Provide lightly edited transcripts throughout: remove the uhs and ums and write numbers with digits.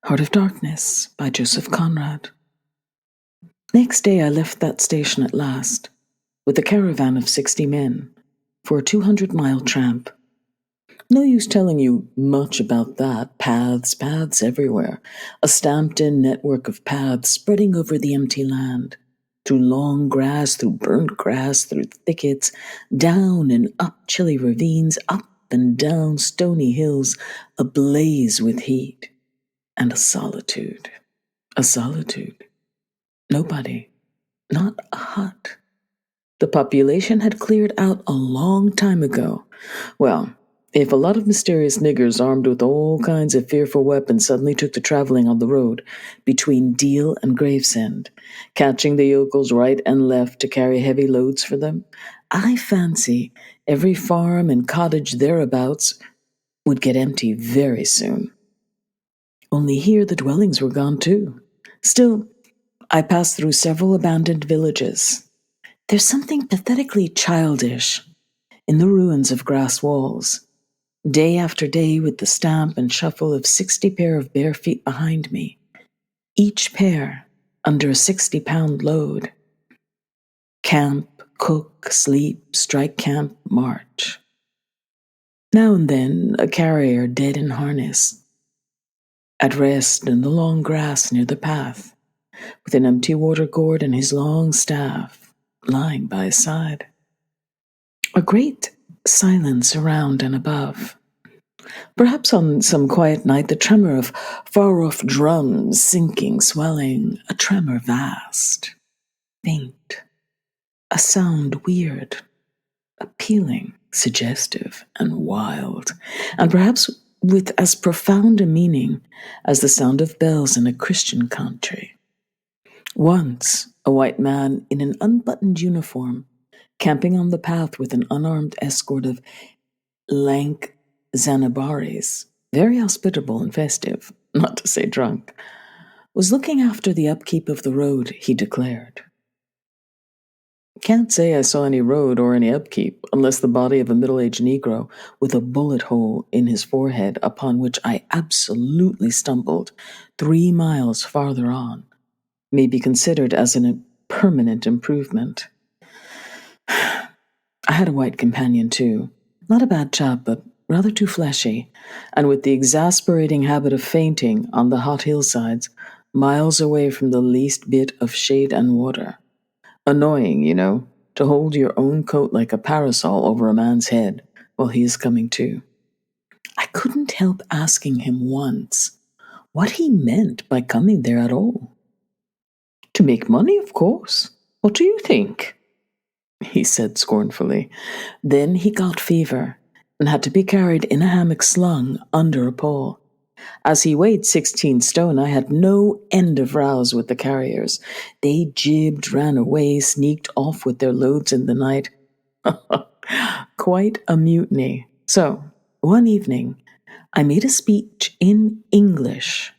Heart of Darkness by Joseph Conrad. Next day I left that station at last, with a caravan of 60 men, for a 200-mile tramp. No use telling you much about that. Paths everywhere. A stamped-in network of paths spreading over the empty land. Through long grass, through burnt grass, through thickets, down and up chilly ravines, up and down stony hills, ablaze with heat. And a solitude. A solitude. Nobody. Not a hut. The population had cleared out a long time ago. Well, if a lot of mysterious niggers armed with all kinds of fearful weapons suddenly took to traveling on the road between Deal and Gravesend, catching the yokels right and left to carry heavy loads for them, I fancy every farm and cottage thereabouts would get empty very soon. Only here the dwellings were gone too. Still, I passed through several abandoned villages. There's something pathetically childish in the ruins of grass walls. Day after day, with the stamp and shuffle of 60 pair of bare feet behind me, each pair under a 60-pound load. Camp, cook, sleep, strike camp, march. Now and then, a carrier dead in harness, at rest in the long grass near the path, with an empty water gourd and his long staff lying by his side. A great silence around and above. Perhaps on some quiet night the tremor of far-off drums sinking, swelling, a tremor vast, faint, a sound weird, appealing, suggestive, and wild, and perhaps with as profound a meaning as the sound of bells in a Christian country. Once, a white man in an unbuttoned uniform, camping on the path with an unarmed escort of lank Zanabaris, very hospitable and festive, not to say drunk, was looking after the upkeep of the road, he declared. Can't say I saw any road or any upkeep, unless the body of a middle-aged Negro with a bullet hole in his forehead upon which I absolutely stumbled 3 miles farther on may be considered as a permanent improvement. I had a white companion, too. Not a bad chap, but rather too fleshy, and with the exasperating habit of fainting on the hot hillsides, miles away from the least bit of shade and water. Annoying, you know, to hold your own coat like a parasol over a man's head while he is coming to. I couldn't help asking him once what he meant by coming there at all. To make money, of course. What do you think? He said scornfully. Then he got fever and had to be carried in a hammock slung under a pole. As he weighed 16 stone, I had no end of rows with the carriers. They jibbed, ran away, sneaked off with their loads in the night. Quite a mutiny. So, one evening, I made a speech in English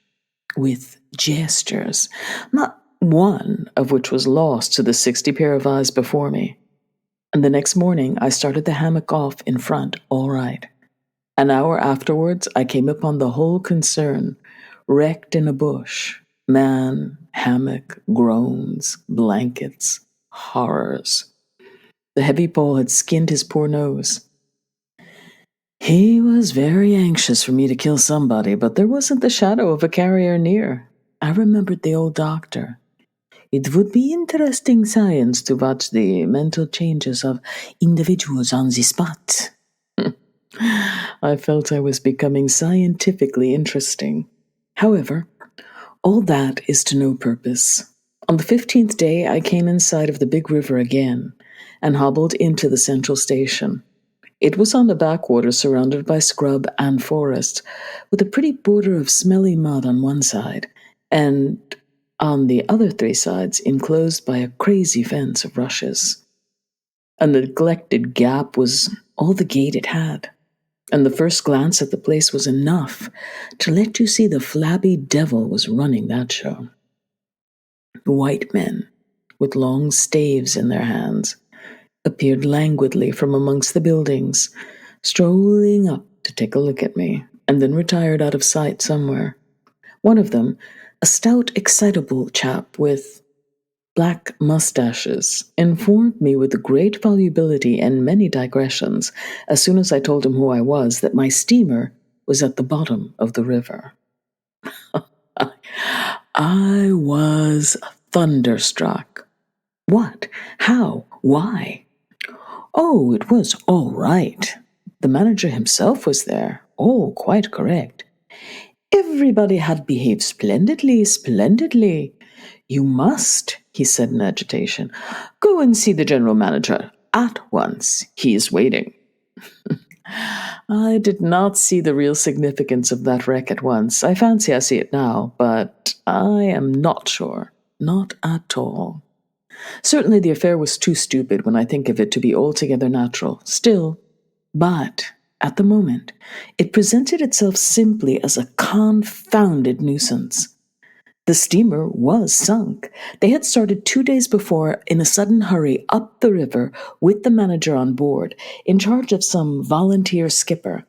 with gestures, not one of which was lost to the 60 pair of eyes before me. And the next morning, I started the hammock off in front all right. An hour afterwards, I came upon the whole concern, wrecked in a bush. Man, hammock, groans, blankets, horrors. The heavy pole had skinned his poor nose. He was very anxious for me to kill somebody, but there wasn't the shadow of a carrier near. I remembered the old doctor. It would be interesting science to watch the mental changes of individuals on the spot. I felt I was becoming scientifically interesting. However, all that is to no purpose. On the 15th day, I came in sight of the big river again and hobbled into the central station. It was on the backwater surrounded by scrub and forest, with a pretty border of smelly mud on one side, and on the other 3 sides enclosed by a crazy fence of rushes. A neglected gap was all the gate it had, and the first glance at the place was enough to let you see the flabby devil was running that show. White men, with long staves in their hands, appeared languidly from amongst the buildings, strolling up to take a look at me, and then retired out of sight somewhere. One of them, a stout, excitable chap with black mustaches, informed me with great volubility and many digressions, as soon as I told him who I was, that my steamer was at the bottom of the river. I was thunderstruck. What? How? Why? Oh, it was all right. The manager himself was there. Oh, quite correct. Everybody had behaved splendidly, splendidly. You must, he said in agitation, go and see the general manager at once. He is waiting. I did not see the real significance of that wreck at once. I fancy I see it now, but I am not sure. Not at all. Certainly the affair was too stupid when I think of it to be altogether natural. Still, but at the moment, it presented itself simply as a confounded nuisance. The steamer was sunk. They had started 2 days before in a sudden hurry up the river with the manager on board, in charge of some volunteer skipper.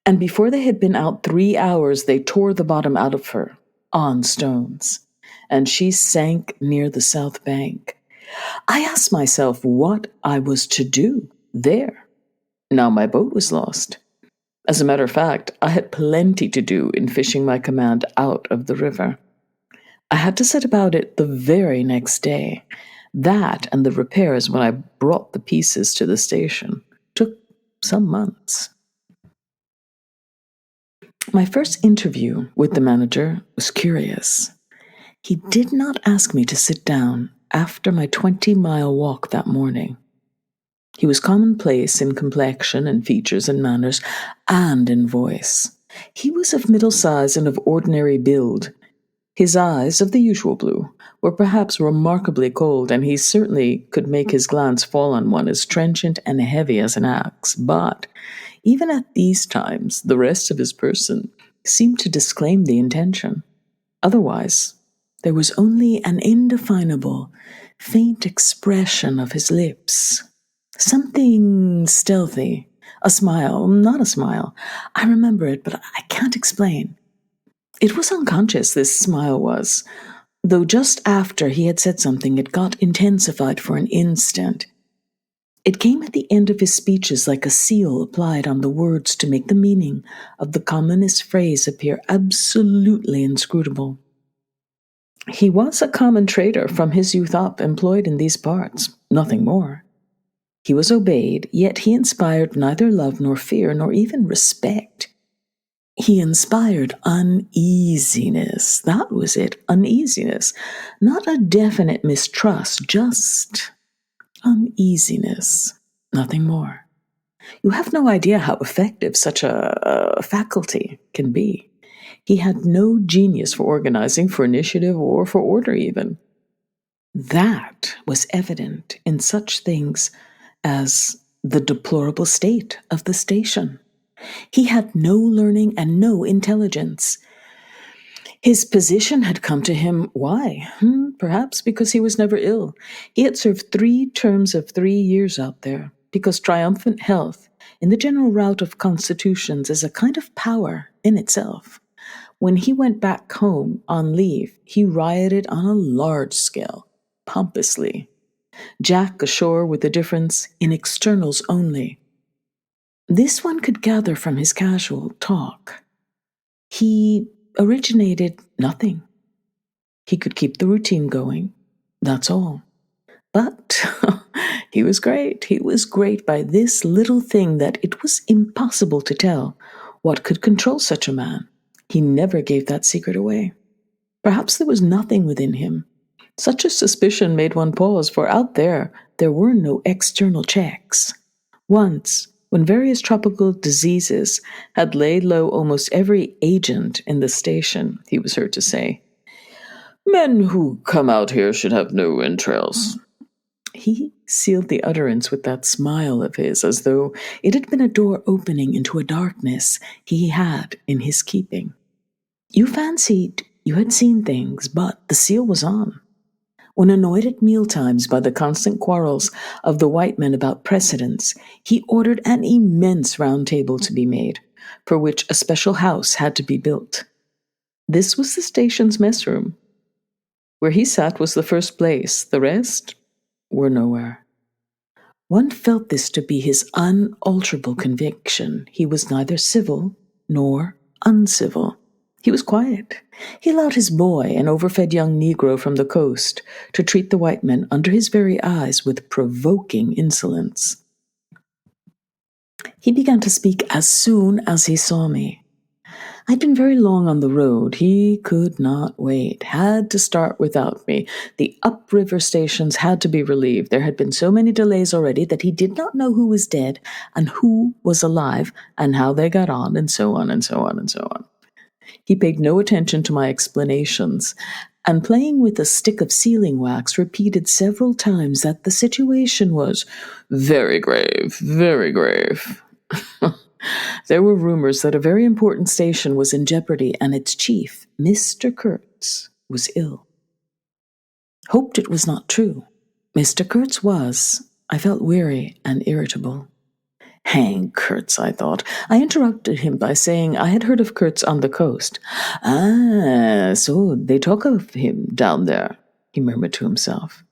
And before they had been out 3 hours, they tore the bottom out of her, on stones. And she sank near the south bank. I asked myself what I was to do there. Now my boat was lost. As a matter of fact, I had plenty to do in fishing my command out of the river. I had to set about it the very next day. That and the repairs when I brought the pieces to the station took some months. My first interview with the manager was curious. He did not ask me to sit down after my 20-mile walk that morning. He was commonplace in complexion and features and manners, and in voice. He was of middle size and of ordinary build. His eyes, of the usual blue, were perhaps remarkably cold, and he certainly could make his glance fall on one as trenchant and heavy as an axe. But even at these times, the rest of his person seemed to disclaim the intention. Otherwise, there was only an indefinable, faint expression of his lips. Something stealthy. A smile, not a smile. I remember it, but I can't explain. It was unconscious, this smile was, though just after he had said something it got intensified for an instant. It came at the end of his speeches like a seal applied on the words to make the meaning of the commonest phrase appear absolutely inscrutable. He was a common trader from his youth up, employed in these parts, nothing more. He was obeyed, yet he inspired neither love nor fear nor even respect. He inspired uneasiness. That was it, uneasiness. Not a definite mistrust, just uneasiness. Nothing more. You have no idea how effective such a faculty can be. He had no genius for organizing, for initiative, or for order even. That was evident in such things as the deplorable state of the station. He had no learning and no intelligence. His position had come to him, why? Perhaps because he was never ill. He had served 3 terms of 3 years out there, because triumphant health, in the general rout of constitutions, is a kind of power in itself. When he went back home on leave, he rioted on a large scale, pompously. Jack ashore with the difference in externals only. This one could gather from his casual talk. He originated nothing. He could keep the routine going, that's all. But he was great. He was great by this little thing that it was impossible to tell what could control such a man. He never gave that secret away. Perhaps there was nothing within him. Such a suspicion made one pause, for out there were no external checks. Once, when various tropical diseases had laid low almost every agent in the station, he was heard to say, "Men who come out here should have no entrails." He sealed the utterance with that smile of his, as though it had been a door opening into a darkness he had in his keeping. You fancied you had seen things, but the seal was on. When annoyed at mealtimes by the constant quarrels of the white men about precedence, he ordered an immense round table to be made, for which a special house had to be built. This was the station's mess room. Where he sat was the first place, the rest were nowhere. One felt this to be his unalterable conviction. He was neither civil nor uncivil. He was quiet. He allowed his boy, an overfed young Negro from the coast, to treat the white men under his very eyes with provoking insolence. He began to speak as soon as he saw me. I'd been very long on the road. He could not wait, had to start without me. The upriver stations had to be relieved. There had been so many delays already that he did not know who was dead and who was alive and how they got on, and so on and so on and so on. He paid no attention to my explanations, and playing with a stick of sealing wax, repeated several times that the situation was very grave, very grave. There were rumors that a very important station was in jeopardy and its chief, Mr. Kurtz, was ill. Hoped it was not true. Mr. Kurtz was. I felt weary and irritable. Hang Kurtz, I thought. I interrupted him by saying I had heard of Kurtz on the coast. Ah, so they talk of him down there, he murmured to himself.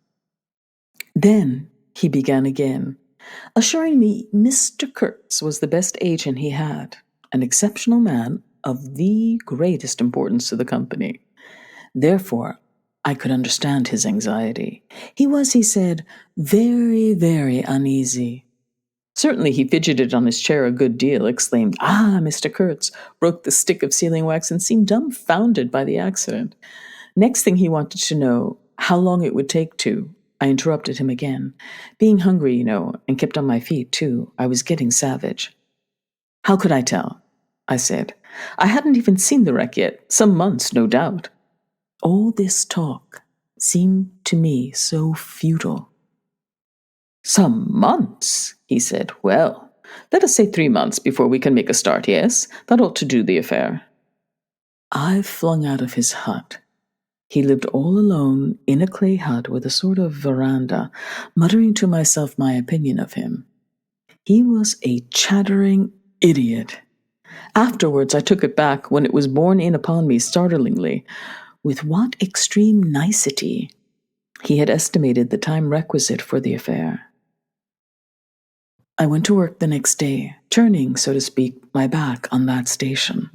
Then he began again, assuring me Mr. Kurtz was the best agent he had, an exceptional man of the greatest importance to the company. Therefore, I could understand his anxiety. He was, he said, very, very uneasy. Certainly he fidgeted on his chair a good deal, exclaimed, "Ah, Mr. Kurtz," broke the stick of sealing wax, and seemed dumbfounded by the accident. Next thing he wanted to know how long it would take to. I interrupted him again. Being hungry, and kept on my feet, too, I was getting savage. How could I tell? I said. I hadn't even seen the wreck yet. Some months, no doubt. All this talk seemed to me so futile. Some months, he said. Well, let us say 3 months before we can make a start, yes? That ought to do the affair. I flung out of his hut. He lived all alone in a clay hut with a sort of veranda, muttering to myself my opinion of him. He was a chattering idiot. Afterwards, I took it back when it was borne in upon me startlingly. With what extreme nicety he had estimated the time requisite for the affair. I went to work the next day, turning, so to speak, my back on that station.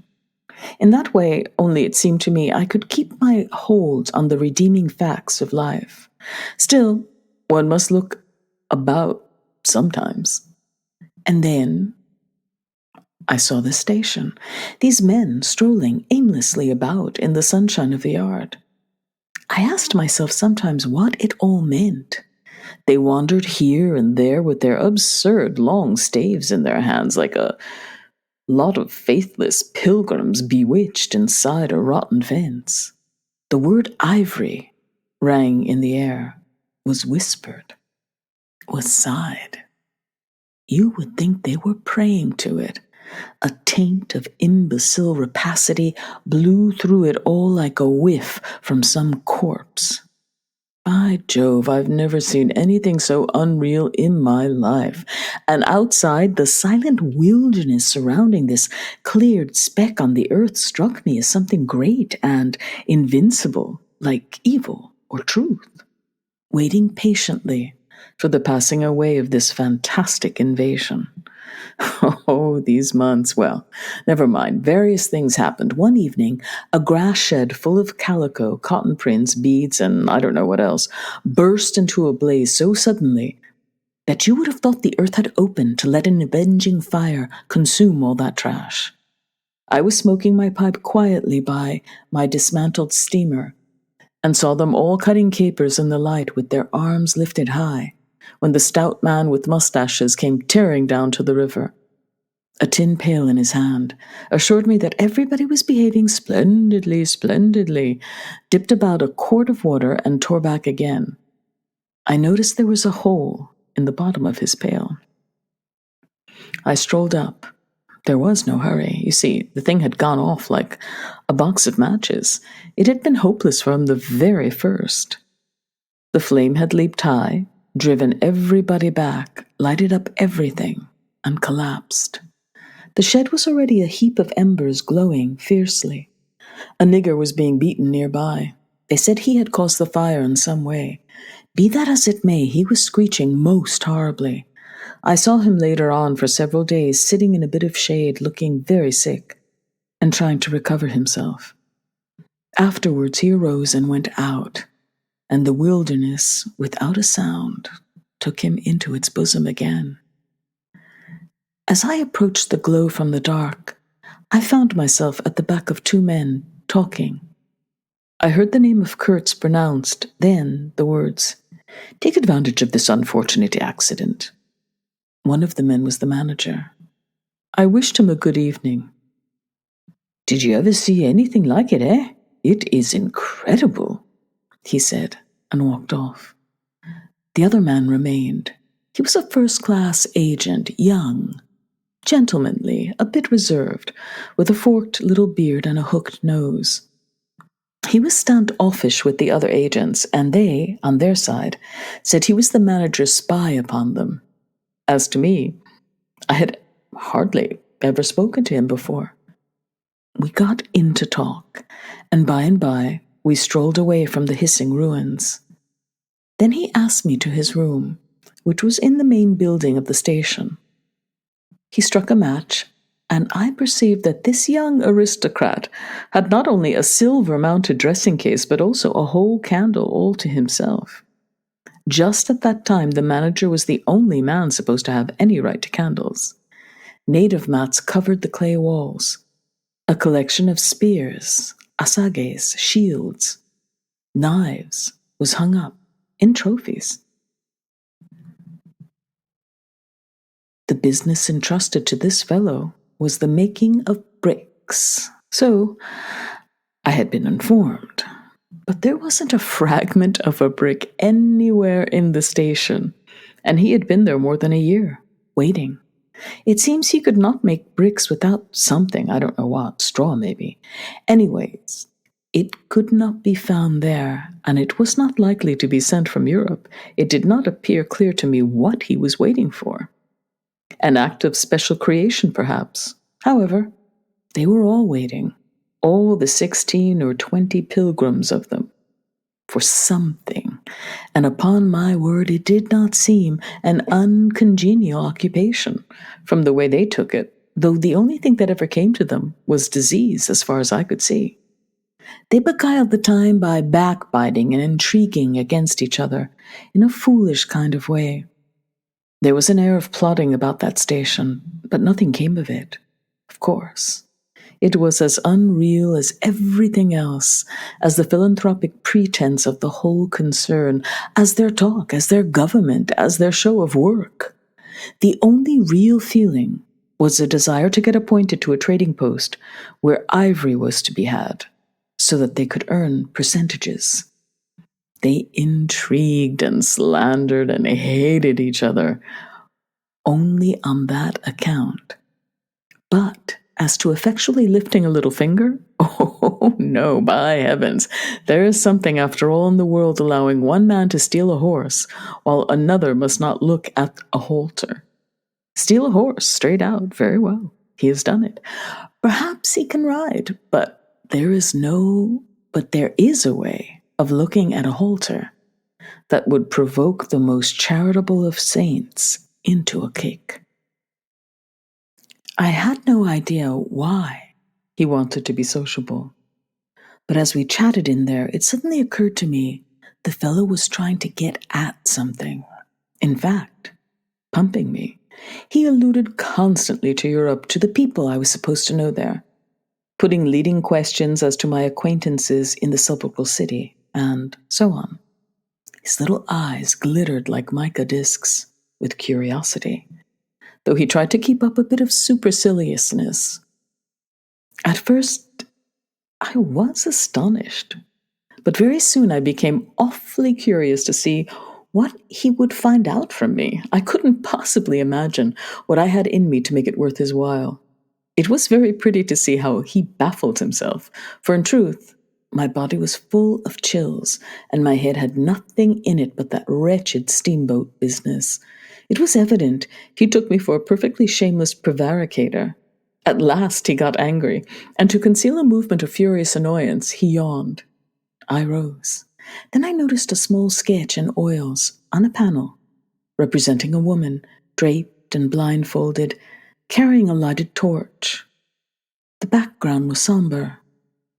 In that way, only it seemed to me, I could keep my hold on the redeeming facts of life. Still, one must look about sometimes. And then I saw the station, these men strolling aimlessly about in the sunshine of the yard. I asked myself sometimes what it all meant. They wandered here and there with their absurd long staves in their hands like a lot of faithless pilgrims bewitched inside a rotten fence. The word ivory rang in the air, was whispered, was sighed. You would think they were praying to it. A taint of imbecile rapacity blew through it all like a whiff from some corpse. By Jove, I've never seen anything so unreal in my life. And outside, the silent wilderness surrounding this cleared speck on the earth struck me as something great and invincible, like evil or truth, waiting patiently for the passing away of this fantastic invasion. Oh, these months. Well, never mind. Various things happened. One evening, a grass shed full of calico, cotton prints, beads, and I don't know what else, burst into a blaze so suddenly that you would have thought the earth had opened to let an avenging fire consume all that trash. I was smoking my pipe quietly by my dismantled steamer and saw them all cutting capers in the light with their arms lifted high, when the stout man with mustaches came tearing down to the river. A tin pail in his hand, assured me that everybody was behaving splendidly, dipped about a quart of water and tore back again. I noticed there was a hole in the bottom of his pail. I strolled up. There was no hurry. You see, the thing had gone off like a box of matches. It had been hopeless from the very first. The flame had leaped high, driven everybody back, lighted up everything, and collapsed. The shed was already a heap of embers glowing fiercely. A nigger was being beaten nearby. They said he had caused the fire in some way. Be that as it may, he was screeching most horribly. I saw him later on for several days sitting in a bit of shade, looking very sick, and trying to recover himself. Afterwards he arose and went out, and the wilderness, without a sound, took him into its bosom again. As I approached the glow from the dark, I found myself at the back of two men, talking. I heard the name of Kurtz pronounced, then the words, "Take advantage of this unfortunate accident." One of the men was the manager. I wished him a good evening. "Did you ever see anything like it, eh? It is incredible," he said, and walked off. The other man remained. He was a first-class agent, young, gentlemanly, a bit reserved, with a forked little beard and a hooked nose. He was standoffish with the other agents, and they, on their side, said he was the manager's spy upon them. As to me, I had hardly ever spoken to him before. We got into talk, and by we strolled away from the hissing ruins. Then he asked me to his room, which was in the main building of the station. He struck a match, and I perceived that this young aristocrat had not only a silver-mounted dressing case, but also a whole candle all to himself. Just at that time, the manager was the only man supposed to have any right to candles. Native mats covered the clay walls. A collection of spears, assages, shields, knives was hung up in trophies. The business entrusted to this fellow was the making of bricks. So I had been informed. But there wasn't a fragment of a brick anywhere in the station, and he had been there more than a year, waiting. It seems he could not make bricks without something, I don't know what, straw maybe. Anyways, it could not be found there, and it was not likely to be sent from Europe. It did not appear clear to me what he was waiting for. An act of special creation, perhaps. However, they were all waiting, all the 16 or 20 pilgrims of them, for something, and upon my word it did not seem an uncongenial occupation, from the way they took it, though the only thing that ever came to them was disease, as far as I could see. They beguiled the time by backbiting and intriguing against each other in a foolish kind of way. There was an air of plotting about that station, but nothing came of it. Of course. It was as unreal as everything else, as the philanthropic pretense of the whole concern, as their talk, as their government, as their show of work. The only real feeling was a desire to get appointed to a trading post where ivory was to be had, so that they could earn percentages. They intrigued and slandered and hated each other, only on that account. But as to effectually lifting a little finger, oh no, by heavens, there is something after all in the world allowing one man to steal a horse, while another must not look at a halter. Steal a horse, straight out, very well, he has done it. Perhaps he can ride, but there is a way of looking at a halter that would provoke the most charitable of saints into a kick. I had no idea why he wanted to be sociable, but as we chatted in there, it suddenly occurred to me the fellow was trying to get at something. In fact, pumping me. He alluded constantly to Europe, to the people I was supposed to know there, putting leading questions as to my acquaintances in the sepulchral city, and so on. His little eyes glittered like mica discs with curiosity, though he tried to keep up a bit of superciliousness. At first, I was astonished, but very soon I became awfully curious to see what he would find out from me. I couldn't possibly imagine what I had in me to make it worth his while. It was very pretty to see how he baffled himself, for in truth, my body was full of chills, and my head had nothing in it but that wretched steamboat business. It was evident he took me for a perfectly shameless prevaricator, At last he got angry, and to conceal a movement of furious annoyance, he yawned. I rose. Then I noticed a small sketch in oils on a panel, representing a woman, draped and blindfolded, carrying a lighted torch. The background was somber,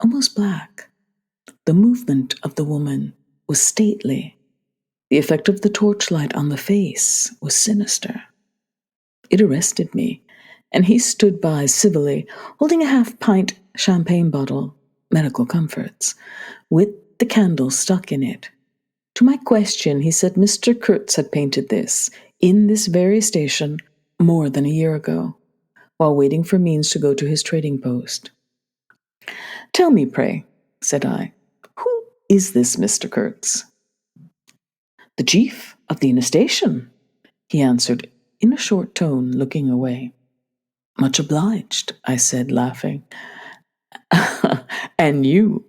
almost black. The movement of the woman was stately. The effect of the torchlight on the face was sinister. It arrested me, and he stood by civilly, holding a half-pint champagne bottle, medical comforts, with the candle stuck in it. To my question, he said Mr. Kurtz had painted this, in this very station, more than a year ago, while waiting for means to go to his trading post. Tell me, pray, said I, who is this Mr. Kurtz? The chief of the station, he answered in a short tone, looking away. Much obliged, I said, laughing. And you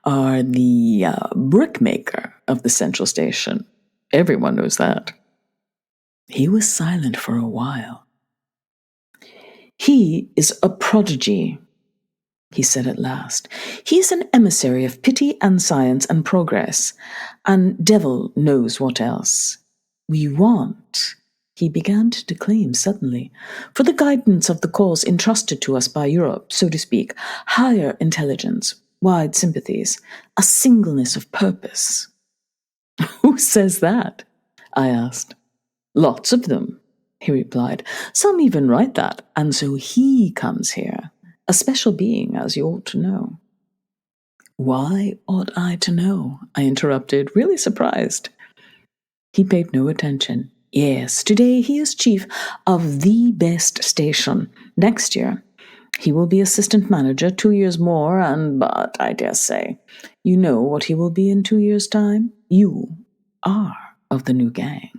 are the brickmaker of the central station. Everyone knows that. He was silent for a while. He is a prodigy, he said at last. He is an emissary of pity and science and progress, and devil knows what else. We want, he began to declaim suddenly, for the guidance of the cause entrusted to us by Europe, so to speak, higher intelligence, wide sympathies, a singleness of purpose. Who says that? I asked. Lots of them, he replied. Some even write that, and so he comes here, a special being, as you ought to know. Why ought I to know? I interrupted, really surprised. He paid no attention. Yes, today he is chief of the best station. Next year, he will be assistant manager, 2 years more, but I dare say, you know what he will be in 2 years' time? You are of the new gang.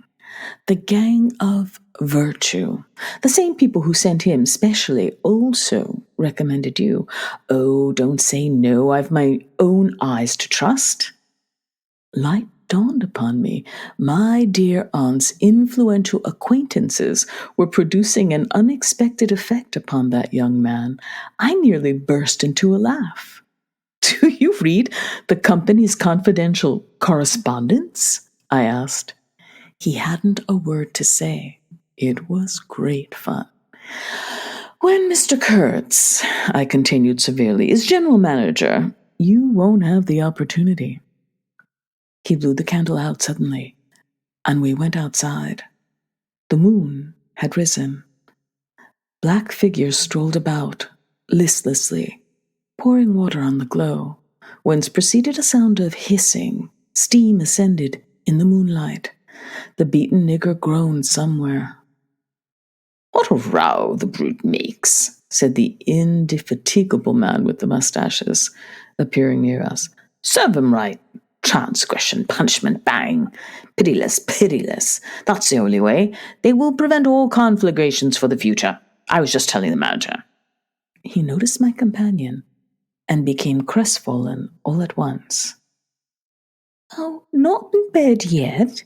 The gang of virtue. The same people who sent him specially also recommended you. Oh, don't say no, I've my own eyes to trust. Light dawned upon me. My dear aunt's influential acquaintances were producing an unexpected effect upon that young man. I nearly burst into a laugh. Do you read the company's confidential correspondence? I asked. He hadn't a word to say. It was great fun. When Mr. Kurtz, I continued severely, is general manager, you won't have the opportunity. He blew the candle out suddenly, and we went outside. The moon had risen. Black figures strolled about, listlessly, pouring water on the glow, whence proceeded a sound of hissing. Steam ascended in the moonlight. The beaten nigger groaned somewhere. What a row the brute makes, said the indefatigable man with the mustaches, appearing near us. Serve him right. Transgression, punishment, bang. Pitiless, pitiless. That's the only way. They will prevent all conflagrations for the future. I was just telling the manager. He noticed my companion and became crestfallen all at once. Oh, not in bed yet,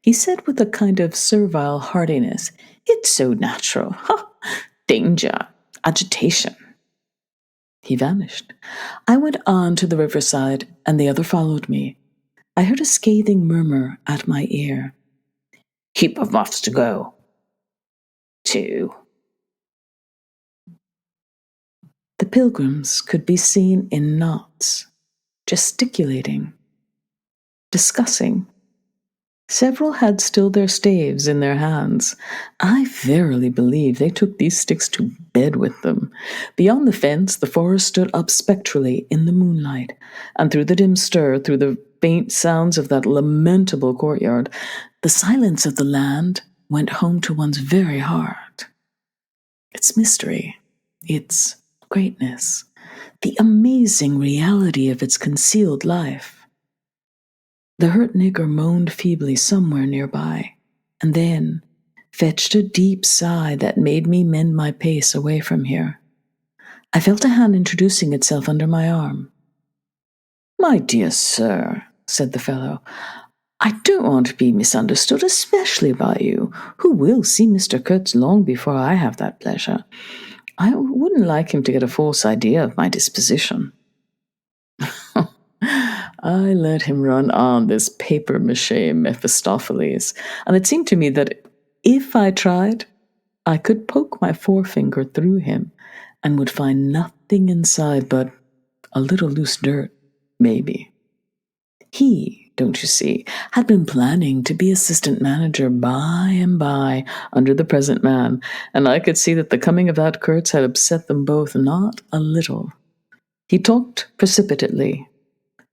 he said with a kind of servile heartiness. It's so natural. Ha! Danger. Agitation. He vanished. I went on to the riverside, and the other followed me. I heard a scathing murmur at my ear. Heap of muffs to go. 2. The pilgrims could be seen in knots, gesticulating, discussing. Several had still their staves in their hands. I verily believe they took these sticks to bed with them. Beyond the fence, the forest stood up spectrally in the moonlight, and through the dim stir, through the faint sounds of that lamentable courtyard, the silence of the land went home to one's very heart. Its mystery, its greatness, the amazing reality of its concealed life. The hurt nigger moaned feebly somewhere nearby, and then fetched a deep sigh that made me mend my pace away from here. I felt a hand introducing itself under my arm. My dear sir, said the fellow, I don't want to be misunderstood, especially by you, who will see Mr. Kurtz long before I have that pleasure. I wouldn't like him to get a false idea of my disposition. I let him run on, this papier-mâché Mephistopheles, and it seemed to me that if I tried, I could poke my forefinger through him and would find nothing inside but a little loose dirt, maybe. He, don't you see, had been planning to be assistant manager by and by under the present man, and I could see that the coming of that Kurtz had upset them both not a little. He talked precipitately,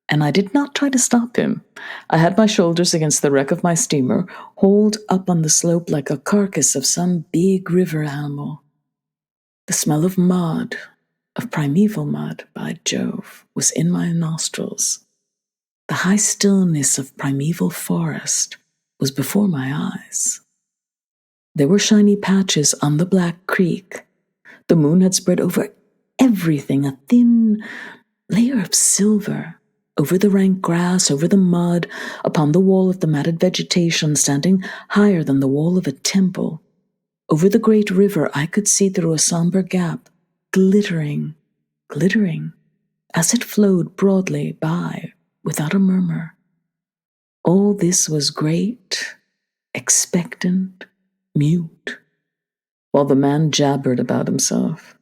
and I did not try to stop him. I had my shoulders against the wreck of my steamer, hauled up on the slope like a carcass of some big river animal. The smell of mud, of primeval mud, by Jove, was in my nostrils. The high stillness of primeval forest was before my eyes. There were shiny patches on the black creek. The moon had spread over everything, a thin layer of silver, over the rank grass, over the mud, upon the wall of the matted vegetation standing higher than the wall of a temple. Over the great river I could see through a somber gap, glittering, as it flowed broadly by without a murmur. All this was great, expectant, mute, while the man jabbered about himself.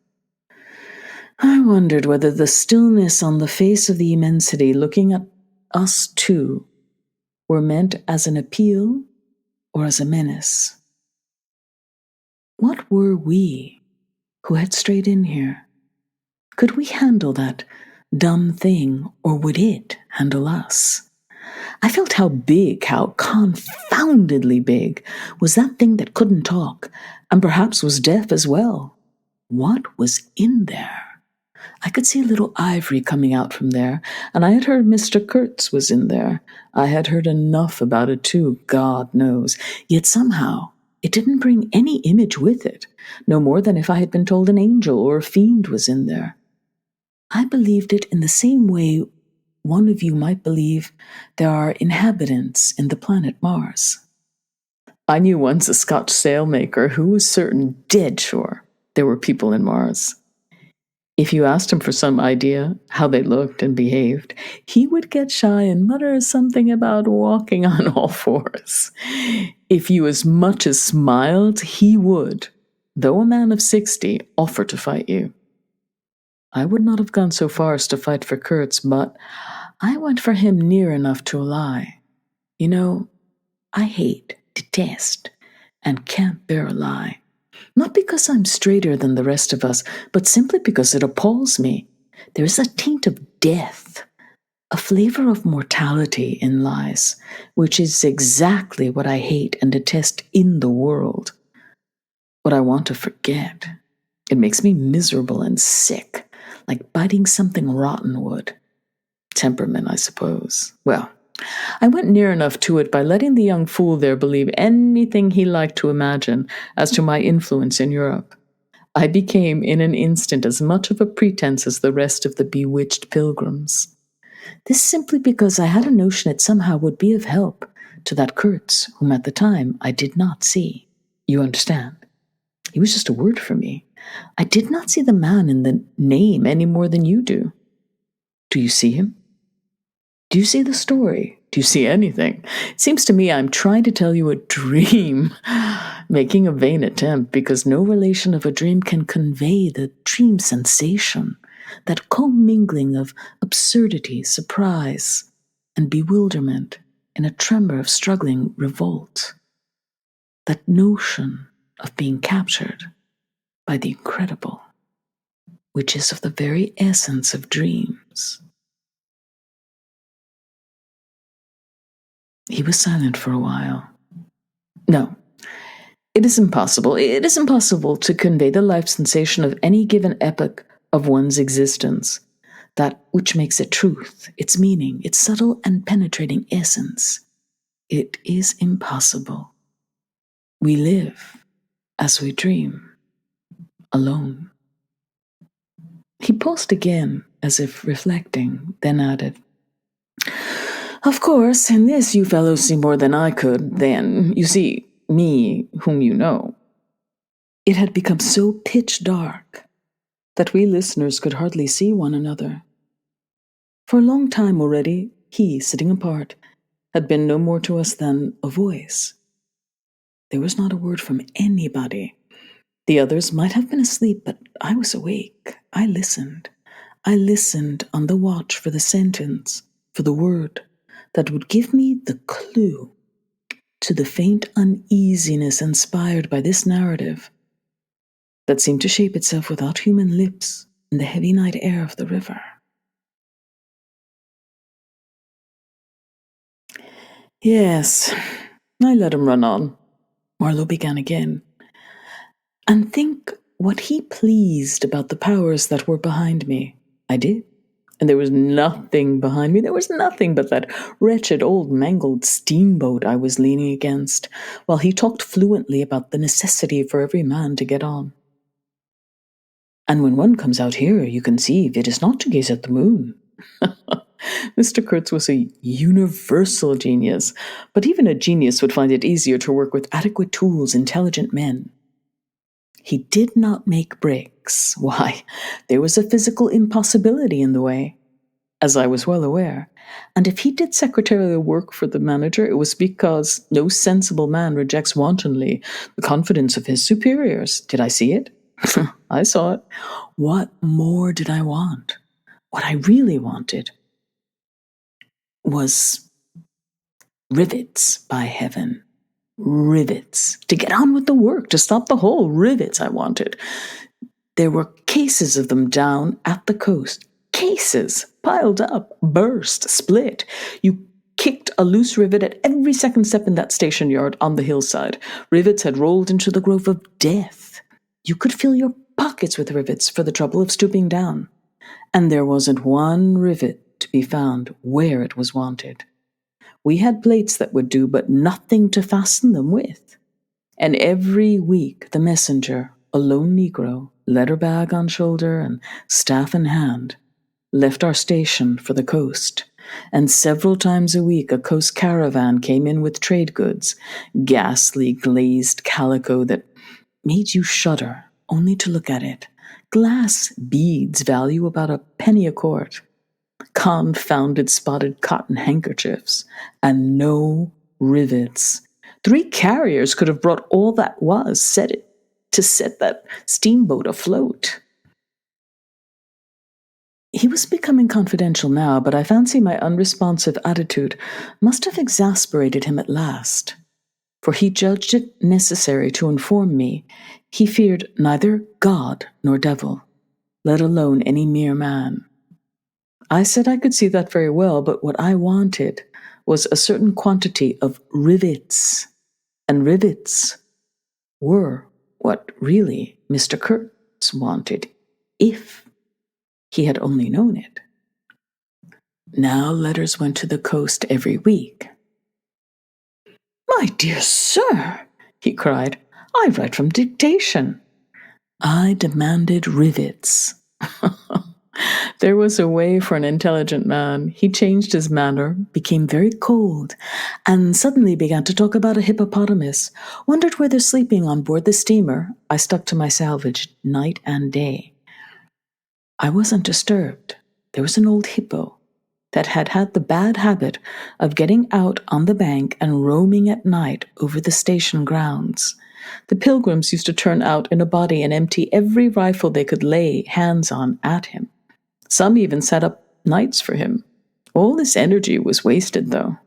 I wondered whether the stillness on the face of the immensity looking at us two were meant as an appeal or as a menace. What were we who had strayed in here? Could we handle that dumb thing, or would it handle us? I felt how big, how confoundedly big, was that thing that couldn't talk, and perhaps was deaf as well. What was in there? I could see a little ivory coming out from there, and I had heard Mr. Kurtz was in there. I had heard enough about it too, God knows. Yet somehow it didn't bring any image with it, no more than if I had been told an angel or a fiend was in there. I believed it in the same way one of you might believe there are inhabitants in the planet Mars. I knew once a Scotch sailmaker who was certain, dead sure, there were people in Mars. If you asked him for some idea how they looked and behaved, he would get shy and mutter something about walking on all fours. If you as much as smiled, he would, though a man of 60, offer to fight you. I would not have gone so far as to fight for Kurtz, but I went for him near enough to a lie. You know, I hate, detest, and can't bear a lie. Not because I'm straighter than the rest of us, but simply because it appalls me. There is a taint of death, a flavor of mortality in lies, which is exactly what I hate and detest in the world. What I want to forget. It makes me miserable and sick, like biting something rotten would. Temperament, I suppose. Well, I went near enough to it by letting the young fool there believe anything he liked to imagine as to my influence in Europe. I became in an instant as much of a pretense as the rest of the bewitched pilgrims. This simply because I had a notion it somehow would be of help to that Kurtz, whom at the time I did not see. You understand? He was just a word for me. I did not see the man in the name any more than you do. Do you see him? Do you see the story? Do you see anything? It seems to me I'm trying to tell you a dream, making a vain attempt, because no relation of a dream can convey the dream sensation, that commingling of absurdity, surprise, and bewilderment in a tremor of struggling revolt, that notion of being captured by the incredible, which is of the very essence of dreams. He was silent for a while. No, it is impossible. It is impossible to convey the life sensation of any given epoch of one's existence, that which makes it truth, its meaning, its subtle and penetrating essence. It is impossible. We live as we dream, alone. He paused again, as if reflecting, then added, Of course, in this you fellows see more than I could then. You see, me, whom you know. It had become so pitch dark that we listeners could hardly see one another. For a long time already, he, sitting apart, had been no more to us than a voice. There was not a word from anybody. The others might have been asleep, but I was awake. I listened. I listened on the watch for the sentence, for the word that would give me the clue to the faint uneasiness inspired by this narrative that seemed to shape itself without human lips in the heavy night air of the river. Yes, I let him run on. Marlow began again. And think what he pleased about the powers that were behind me. I did. And there was nothing behind me. There was nothing but that wretched old mangled steamboat I was leaning against, while he talked fluently about the necessity for every man to get on. And when one comes out here, you conceive it is not to gaze at the moon. Mr. Kurtz was a universal genius, but even a genius would find it easier to work with adequate tools, intelligent men. He did not make bricks. Why, there was a physical impossibility in the way, as I was well aware. And if he did secretarial work for the manager, it was because no sensible man rejects wantonly the confidence of his superiors. Did I see it? I saw it. What more did I want? What I really wanted was rivets, by heaven. Rivets. To get on with the work, to stop the hole. Rivets I wanted. There were cases of them down at the coast. Cases piled up, burst, split. You kicked a loose rivet at every second step in that station yard on the hillside. Rivets had rolled into the grove of death. You could fill your pockets with rivets for the trouble of stooping down. And there wasn't one rivet to be found where it was wanted. We had plates that would do, but nothing to fasten them with. And every week the messenger, a lone Negro, letter bag on shoulder and staff in hand, left our station for the coast. And several times a week a coast caravan came in with trade goods, ghastly glazed calico that made you shudder only to look at it, glass beads value about a penny a quart, confounded spotted cotton handkerchiefs, and no rivets. 3 carriers could have brought all that was, to set that steamboat afloat. He was becoming confidential now, but I fancy my unresponsive attitude must have exasperated him at last, for he judged it necessary to inform me he feared neither God nor devil, let alone any mere man. I said I could see that very well, but what I wanted was a certain quantity of rivets, and rivets were what really Mr. Kurtz wanted, if he had only known it. Now letters went to the coast every week. "My dear sir," he cried, "I write from dictation." I demanded rivets. There was a way for an intelligent man. He changed his manner, became very cold, and suddenly began to talk about a hippopotamus, wondered whether sleeping on board the steamer. I stuck to my salvage night and day. I wasn't disturbed. There was an old hippo that had had the bad habit of getting out on the bank and roaming at night over the station grounds. The pilgrims used to turn out in a body and empty every rifle they could lay hands on at him. Some even set up nights for him. All this energy was wasted, though.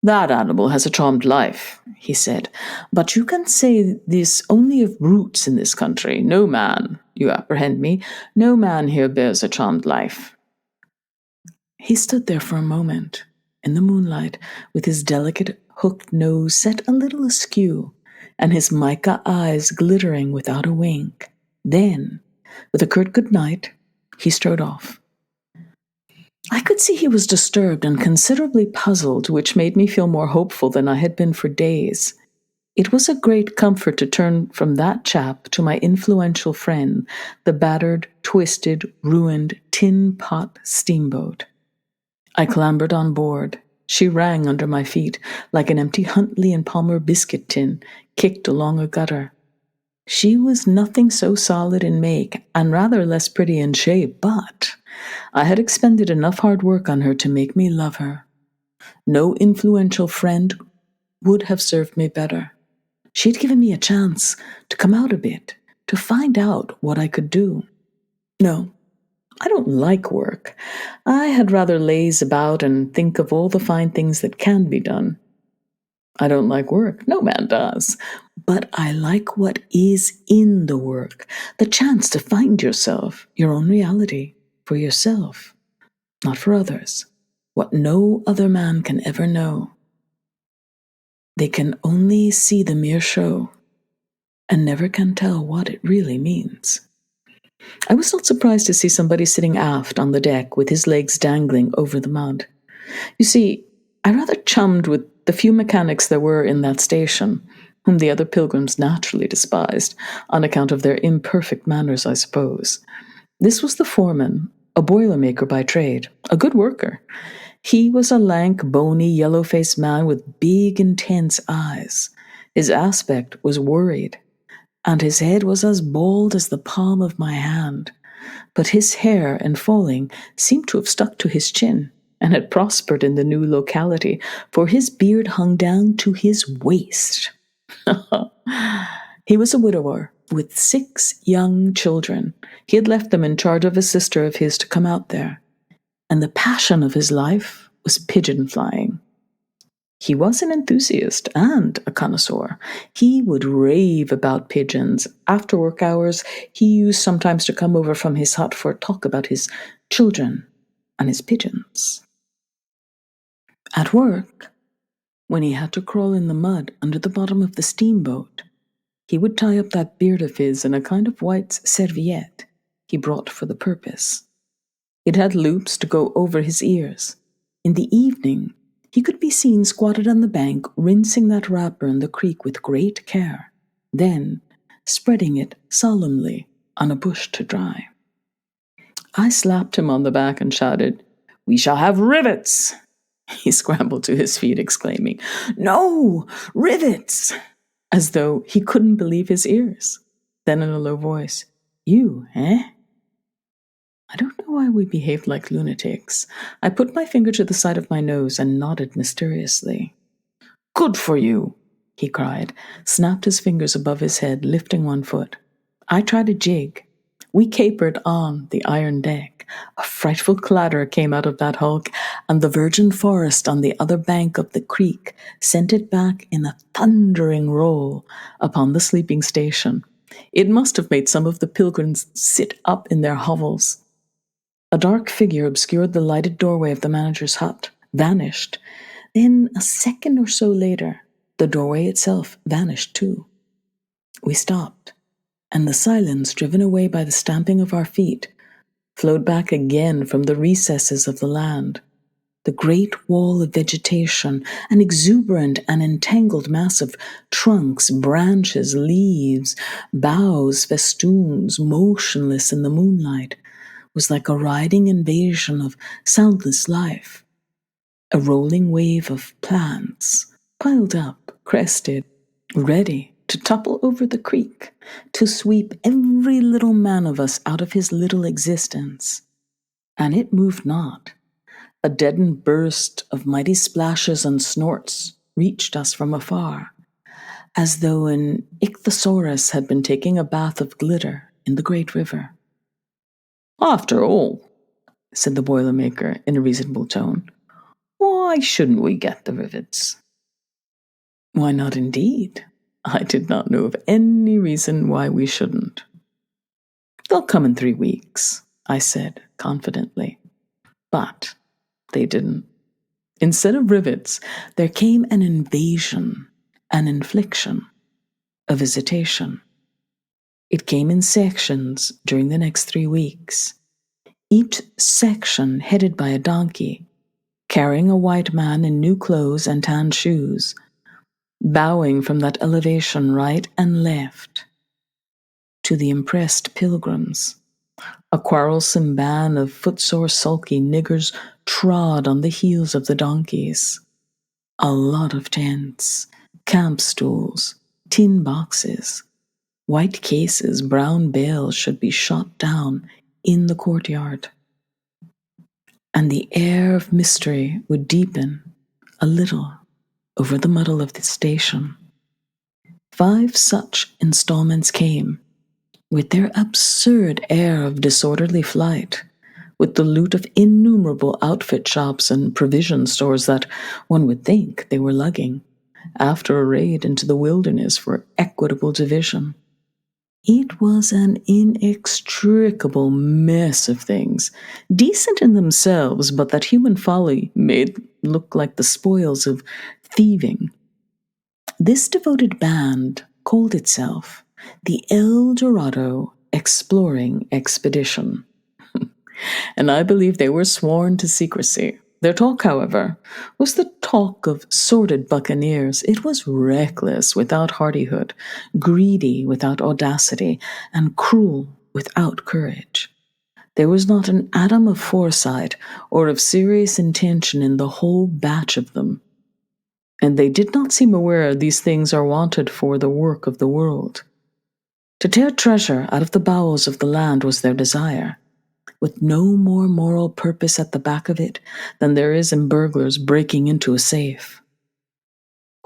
"That animal has a charmed life," he said, "but you can say this only of brutes in this country. No man, you apprehend me, no man here bears a charmed life." He stood there for a moment, in the moonlight, with his delicate hooked nose set a little askew, and his mica eyes glittering without a wink. Then, with a curt good night, he strode off. I could see he was disturbed and considerably puzzled, which made me feel more hopeful than I had been for days. It was a great comfort to turn from that chap to my influential friend, the battered, twisted, ruined tin pot steamboat. I clambered on board. She rang under my feet like an empty Huntley and Palmer biscuit tin kicked along a gutter. She was nothing so solid in make and rather less pretty in shape, but I had expended enough hard work on her to make me love her. No influential friend would have served me better. She'd given me a chance to come out a bit, to find out what I could do. No, I don't like work. I had rather laze about and think of all the fine things that can be done. I don't like work. No man does. But I like what is in the work, the chance to find yourself, your own reality, for yourself, not for others, what no other man can ever know. They can only see the mere show and never can tell what it really means. I was not surprised to see somebody sitting aft on the deck with his legs dangling over the mud. You see, I rather chummed with the few mechanics there were in that station, whom the other pilgrims naturally despised, on account of their imperfect manners, I suppose. This was the foreman, a boiler-maker by trade, a good worker. He was a lank, bony, yellow-faced man with big, intense eyes. His aspect was worried, and his head was as bald as the palm of my hand. But his hair and falling seemed to have stuck to his chin, and had prospered in the new locality, for his beard hung down to his waist. He was a widower with 6 young children. He had left them in charge of a sister of his to come out there, and the passion of his life was pigeon flying. He was an enthusiast and a connoisseur. He would rave about pigeons. After work hours, he used sometimes to come over from his hut for a talk about his children and his pigeons. At work, when he had to crawl in the mud under the bottom of the steamboat, he would tie up that beard of his in a kind of white serviette he brought for the purpose. It had loops to go over his ears. In the evening, he could be seen squatted on the bank, rinsing that wrapper in the creek with great care, then spreading it solemnly on a bush to dry. I slapped him on the back and shouted, "We shall have rivets!" He scrambled to his feet, exclaiming, "No, rivets!" as though he couldn't believe his ears. Then in a low voice, "You, eh?" I don't know why we behaved like lunatics. I put my finger to the side of my nose and nodded mysteriously. "Good for you," he cried, snapped his fingers above his head, lifting one foot. I tried a jig. We capered on the iron deck. A frightful clatter came out of that hulk, and the virgin forest on the other bank of the creek sent it back in a thundering roll upon the sleeping station. It must have made some of the pilgrims sit up in their hovels. A dark figure obscured the lighted doorway of the manager's hut, vanished. Then, a second or so later, the doorway itself vanished too. We stopped, and the silence, driven away by the stamping of our feet, flowed back again from the recesses of the land. The great wall of vegetation, an exuberant and entangled mass of trunks, branches, leaves, boughs, festoons, motionless in the moonlight, was like a riding invasion of soundless life. A rolling wave of plants, piled up, crested, ready to topple over the creek, to sweep every little man of us out of his little existence. And it moved not. A deadened burst of mighty splashes and snorts reached us from afar, as though an ichthyosaurus had been taking a bath of glitter in the great river. "After all," said the boilermaker in a reasonable tone, "why shouldn't we get the rivets?" Why not indeed? I did not know of any reason why we shouldn't. "They'll come in 3 weeks," I said confidently. But they didn't. Instead of rivets, there came an invasion, an infliction, a visitation. It came in sections during the next 3 weeks. Each section headed by a donkey, carrying a white man in new clothes and tan shoes, bowing from that elevation right and left to the impressed pilgrims. A quarrelsome band of footsore sulky niggers trod on the heels of the donkeys. A lot of tents, camp stools, tin boxes, White cases, brown bales should be shot down in the courtyard, and the air of mystery would deepen a little over the muddle of the station. 5 such installments came, with their absurd air of disorderly flight, with the loot of innumerable outfit shops and provision stores that one would think they were lugging, after a raid into the wilderness for equitable division. It was an inextricable mess of things, decent in themselves, but that human folly made look like the spoils of thieving. This devoted band called itself the El Dorado Exploring Expedition, and I believe they were sworn to secrecy. Their talk, however, was the talk of sordid buccaneers. It was reckless without hardihood, greedy without audacity, and cruel without courage. There was not an atom of foresight or of serious intention in the whole batch of them, and they did not seem aware these things are wanted for the work of the world. To tear treasure out of the bowels of the land was their desire, with no more moral purpose at the back of it than there is in burglars breaking into a safe.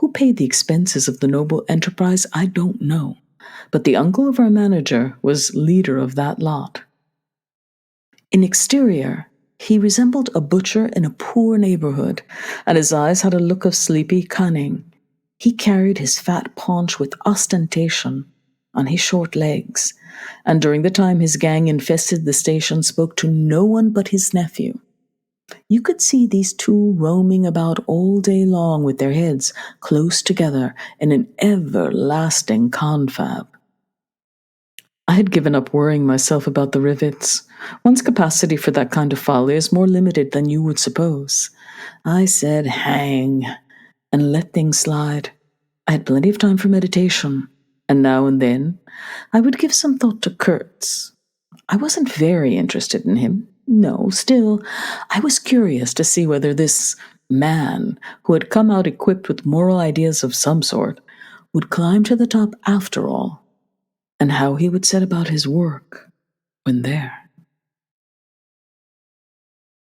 Who paid the expenses of the noble enterprise, I don't know, but the uncle of our manager was leader of that lot. In exterior, he resembled a butcher in a poor neighborhood, and his eyes had a look of sleepy cunning. He carried his fat paunch with ostentation on his short legs, and during the time his gang infested the station spoke to no one but his nephew. You could see these two roaming about all day long with their heads close together in an everlasting confab. I had given up worrying myself about the rivets. One's capacity for that kind of folly is more limited than you would suppose. I said, hang, and let things slide. I had plenty of time for meditation, and now and then I would give some thought to Kurtz. I wasn't very interested in him. No, still, I was curious to see whether this man, who had come out equipped with moral ideas of some sort, would climb to the top after all, and how he would set about his work when there.